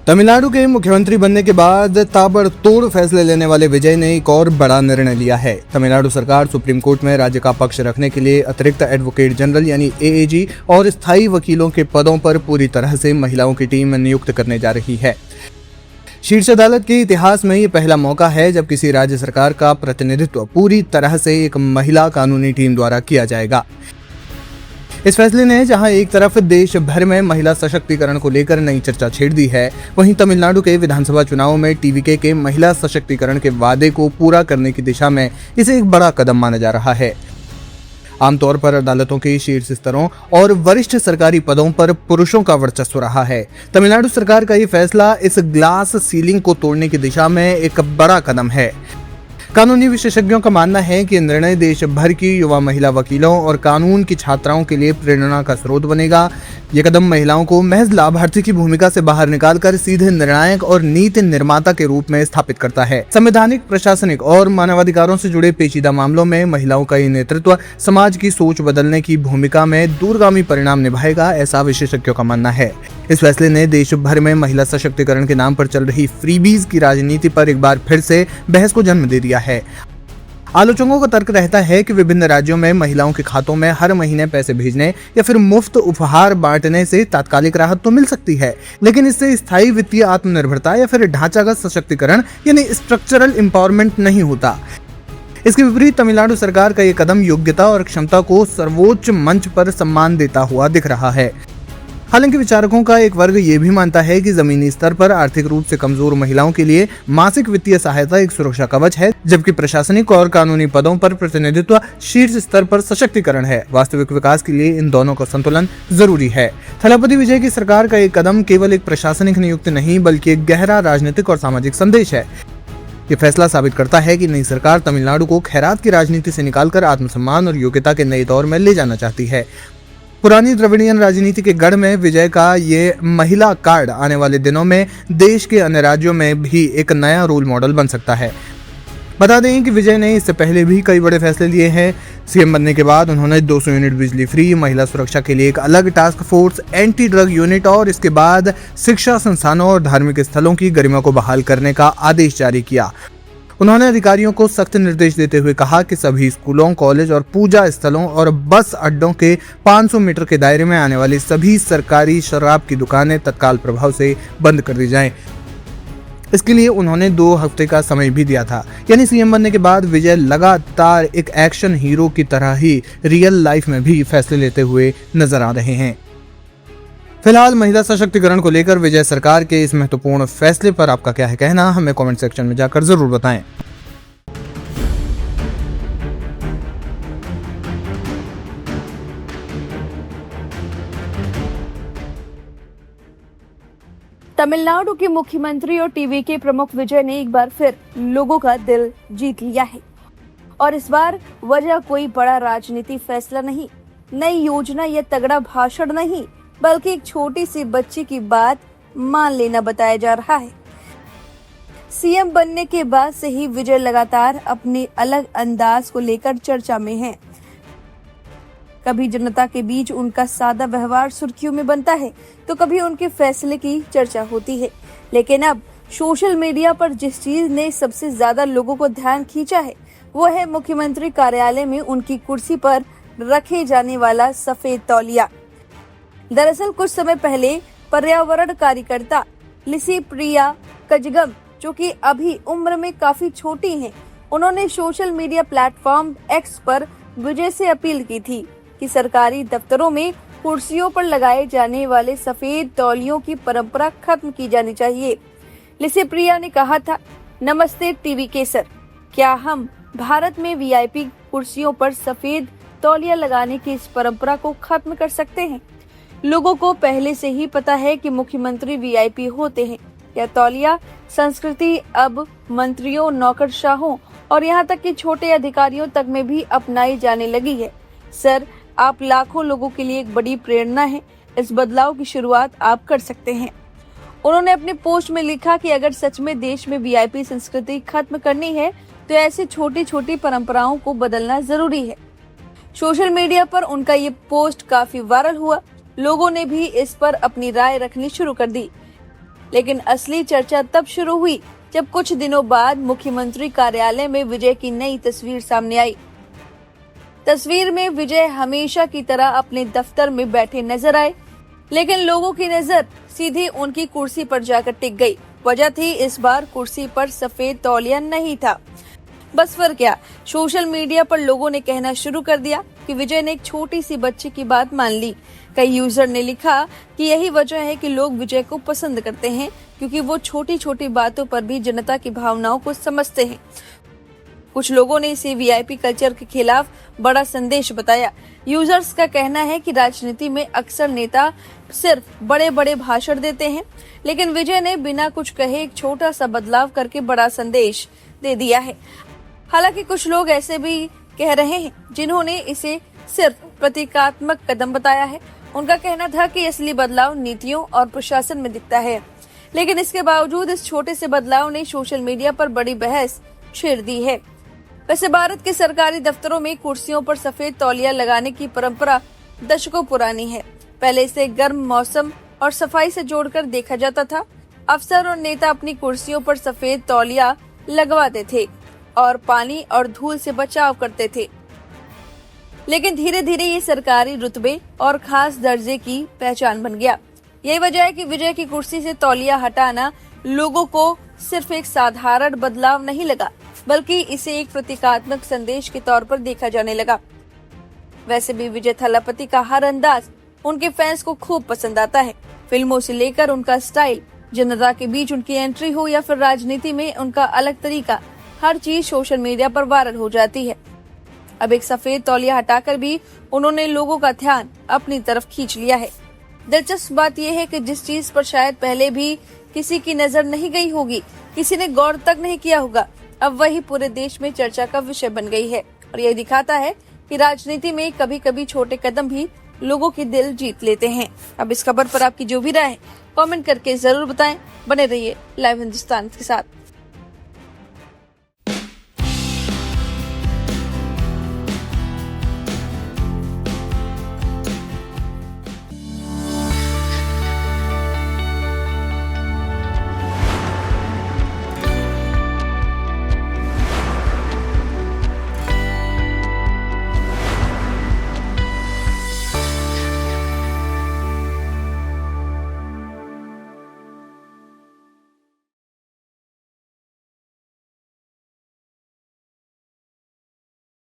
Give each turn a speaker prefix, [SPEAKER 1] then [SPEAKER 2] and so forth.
[SPEAKER 1] तमिलनाडु के मुख्यमंत्री बनने के बाद ताबड़तोड़ फैसले लेने वाले विजय ने एक और बड़ा निर्णय लिया है। तमिलनाडु सरकार सुप्रीम कोर्ट में राज्य का पक्ष रखने के लिए अतिरिक्त एडवोकेट जनरल यानी एएजी और स्थायी वकीलों के पदों पर पूरी तरह से महिलाओं की टीम नियुक्त करने जा रही है। शीर्ष अदालत के इतिहास में ये पहला मौका है जब किसी राज्य सरकार का प्रतिनिधित्व पूरी तरह से एक महिला कानूनी टीम द्वारा किया जाएगा। इस फैसले ने जहां एक तरफ देश भर में महिला सशक्तिकरण को लेकर नई चर्चा छेड़ दी है, वहीं तमिलनाडु के विधानसभा चुनाव में टीवीके के महिला सशक्तिकरण के वादे को पूरा करने की दिशा में इसे एक बड़ा कदम माना जा रहा है। आमतौर पर अदालतों के शीर्ष स्तरों और वरिष्ठ सरकारी पदों पर पुरुषों का वर्चस्व रहा है। तमिलनाडु सरकार का ये फैसला इस ग्लास सीलिंग को तोड़ने की दिशा में एक बड़ा कदम है। कानूनी विशेषज्ञों का मानना है कि निर्णय देश भर की युवा महिला वकीलों और कानून की छात्राओं के लिए प्रेरणा का स्रोत बनेगा। ये कदम महिलाओं को महज लाभार्थी की भूमिका से बाहर निकालकर सीधे निर्णायक और नीति निर्माता के रूप में स्थापित करता है। संवैधानिक, प्रशासनिक और मानवाधिकारों से जुड़े पेचीदा मामलों में महिलाओं का ये नेतृत्व समाज की सोच बदलने की भूमिका में दूरगामी परिणाम निभाएगा, ऐसा विशेषज्ञों का मानना है। इस फैसले ने देश भर में महिला सशक्तिकरण के नाम पर चल रही फ्रीबीज की राजनीति पर एक बार फिर से बहस को जन्म दे दिया है। आलोचकों का तर्क रहता है कि विभिन्न राज्यों में महिलाओं के खातों में हर महीने पैसे भेजने या फिर मुफ्त उपहार बांटने से तात्कालिक राहत तो मिल सकती है, लेकिन इससे स्थायी वित्तीय आत्मनिर्भरता या फिर ढांचागत सशक्तिकरण यानी स्ट्रक्चरल एम्पावरमेंट नहीं होता। इसके विपरीत तमिलनाडु सरकार का ये कदम योग्यता और क्षमता को सर्वोच्च मंच पर सम्मान देता हुआ दिख रहा है। हालांकि विचारकों का एक वर्ग ये भी मानता है कि जमीनी स्तर पर आर्थिक रूप से कमजोर महिलाओं के लिए मासिक वित्तीय सहायता एक सुरक्षा कवच है, जबकि प्रशासनिक और कानूनी पदों पर प्रतिनिधित्व शीर्ष स्तर पर सशक्तिकरण है। वास्तविक विकास के लिए इन दोनों का संतुलन जरूरी है। थलापति विजय की सरकार का एक कदम केवल एक प्रशासनिक नियुक्ति नहीं बल्कि एक गहरा राजनीतिक और सामाजिक संदेश है। ये फैसला साबित करता है कि नई सरकार तमिलनाडु को खैरात की राजनीति से निकालकर आत्मसम्मान और योग्यता के नए दौर में ले जाना चाहती है। पुरानी द्रविडियन राजनीति के गढ़ में विजय का ये महिला कार्ड आने वाले दिनों में देश के अन्य राज्यों में भी एक नया रोल मॉडल बन सकता है। बता दें कि विजय ने इससे पहले भी कई बड़े फैसले लिए हैं। सीएम बनने के बाद उन्होंने 200 यूनिट बिजली फ्री, महिला सुरक्षा के लिए एक अलग task force, anti drug unit और इसके बाद शिक्षा संस्थानों और धार्मिक स्थलों की गरिमा को बहाल करने का आदेश जारी किया। उन्होंने अधिकारियों को सख्त निर्देश देते हुए कहा कि सभी स्कूलों, कॉलेज और पूजा स्थलों और बस अड्डों के 500 मीटर के दायरे में आने वाली सभी सरकारी शराब की दुकानें तत्काल प्रभाव से बंद कर दी जाएं। इसके लिए उन्होंने 2 हफ्ते का समय भी दिया था। यानी सीएम बनने के बाद विजय लगातार एक एक्शन हीरो की तरह ही रियल लाइफ में भी फैसले लेते हुए नजर आ रहे हैं। फिलहाल महिला सशक्तिकरण को लेकर विजय सरकार के इस महत्वपूर्ण फैसले पर आपका क्या है कहना, हमें कमेंट सेक्शन में जाकर जरूर बताएं।
[SPEAKER 2] तमिलनाडु के मुख्यमंत्री और टीवीके प्रमुख विजय ने एक बार फिर लोगों का दिल जीत लिया है और इस बार वजह कोई बड़ा राजनीतिक फैसला नहीं, नई योजना या तगड़ा भाषण नहीं, बल्कि एक छोटी सी बच्ची की बात मान लेना बताया जा रहा है। सीएम बनने के बाद से ही विजय लगातार अपने अलग अंदाज को लेकर चर्चा में हैं। कभी जनता के बीच उनका सादा व्यवहार सुर्खियों में बनता है, तो कभी उनके फैसले की चर्चा होती है। लेकिन अब सोशल मीडिया पर जिस चीज ने सबसे ज्यादा लोगों को ध्यान खींचा है, वो है मुख्यमंत्री कार्यालय में उनकी कुर्सी पर रखे जाने वाला सफेद तौलिया। दरअसल कुछ समय पहले पर्यावरण कार्यकर्ता लिसी प्रिया कजगम, जो कि अभी उम्र में काफी छोटी हैं, उन्होंने सोशल मीडिया प्लेटफॉर्म एक्स पर विजय से अपील की थी कि सरकारी दफ्तरों में कुर्सियों पर लगाए जाने वाले सफेद तौलियों की परंपरा खत्म की जानी चाहिए। लिसी प्रिया ने कहा था, नमस्ते टीवीके सर, क्या हम भारत में वीआईपी कुर्सियों पर सफेद तौलिया लगाने की इस परंपरा को खत्म कर सकते हैं? लोगों को पहले से ही पता है कि मुख्यमंत्री वीआईपी होते हैं। यह तौलिया संस्कृति अब मंत्रियों, नौकरशाहों और यहाँ तक कि छोटे अधिकारियों तक में भी अपनाई जाने लगी है। सर, आप लाखों लोगों के लिए एक बड़ी प्रेरणा है। इस बदलाव की शुरुआत आप कर सकते हैं। उन्होंने अपने पोस्ट में लिखा कि अगर सच में देश में वीआईपी संस्कृति खत्म करनी है तो ऐसी छोटी छोटी परंपराओं को बदलना जरूरी है। सोशल मीडिया पर उनका ये पोस्ट काफी वायरल हुआ। लोगों ने भी इस पर अपनी राय रखनी शुरू कर दी। लेकिन असली चर्चा तब शुरू हुई जब कुछ दिनों बाद मुख्यमंत्री कार्यालय में विजय की नई तस्वीर सामने आई। तस्वीर में विजय हमेशा की तरह अपने दफ्तर में बैठे नजर आए, लेकिन लोगों की नजर सीधी उनकी कुर्सी पर जाकर टिक गई। वजह थी, इस बार कुर्सी पर सफेद तौलिया नहीं था। बस फर्क क्या, सोशल मीडिया पर लोगों ने कहना शुरू कर दिया कि विजय ने एक छोटी सी बच्ची की बात मान ली। कई यूजर ने लिखा कि यही वजह है कि लोग विजय को पसंद करते हैं, क्योंकि वो छोटी छोटी बातों पर भी जनता की भावनाओं को समझते हैं। कुछ लोगों ने इसे वीआईपी कल्चर के खिलाफ बड़ा संदेश बताया। यूजर्स का कहना है कि राजनीति में अक्सर नेता सिर्फ बड़े बड़े भाषण देते हैं, लेकिन विजय ने बिना कुछ कहे एक छोटा सा बदलाव करके बड़ा संदेश दे दिया है। हालांकि कुछ लोग ऐसे भी कह रहे हैं जिन्होंने इसे सिर्फ प्रतीकात्मक कदम बताया है। उनका कहना था कि असली बदलाव नीतियों और प्रशासन में दिखता है, लेकिन इसके बावजूद इस छोटे से बदलाव ने सोशल मीडिया पर बड़ी बहस छेड़ दी है। वैसे भारत के सरकारी दफ्तरों में कुर्सियों पर सफेद तौलिया लगाने की परंपरा दशकों पुरानी है। पहले इसे गर्म मौसम और सफाई से जोड़कर देखा जाता था। अफसर और नेता अपनी कुर्सियों पर सफेद तौलिया लगवाते थे और पानी और धूल से बचाव करते थे, लेकिन धीरे धीरे ये सरकारी रुतबे और खास दर्जे की पहचान बन गया। यही वजह है कि विजय की कुर्सी से तौलिया हटाना लोगों को सिर्फ एक साधारण बदलाव नहीं लगा, बल्कि इसे एक प्रतीकात्मक संदेश के तौर पर देखा जाने लगा। वैसे भी विजय थलापति का हर अंदाज उनके फैंस को खूब पसंद आता है। फिल्मों से लेकर उनका स्टाइल, जनता के बीच उनकी एंट्री हो या फिर राजनीति में उनका अलग तरीका, हर चीज सोशल मीडिया पर वायरल हो जाती है। अब एक सफेद तौलिया हटाकर भी उन्होंने लोगों का ध्यान अपनी तरफ खींच लिया है। दिलचस्प बात यह है कि जिस चीज पर शायद पहले भी किसी की नजर नहीं गई होगी, किसी ने गौर तक नहीं किया होगा, अब वही पूरे देश में चर्चा का विषय बन गई है। और यह दिखाता है कि राजनीति में कभी कभी छोटे कदम भी लोगों की दिल जीत लेते हैं। अब इस खबर पर आपकी जो भी राय है कमेंट करके जरूर बताएं। बने रहिए लाइव हिंदुस्तान के साथ।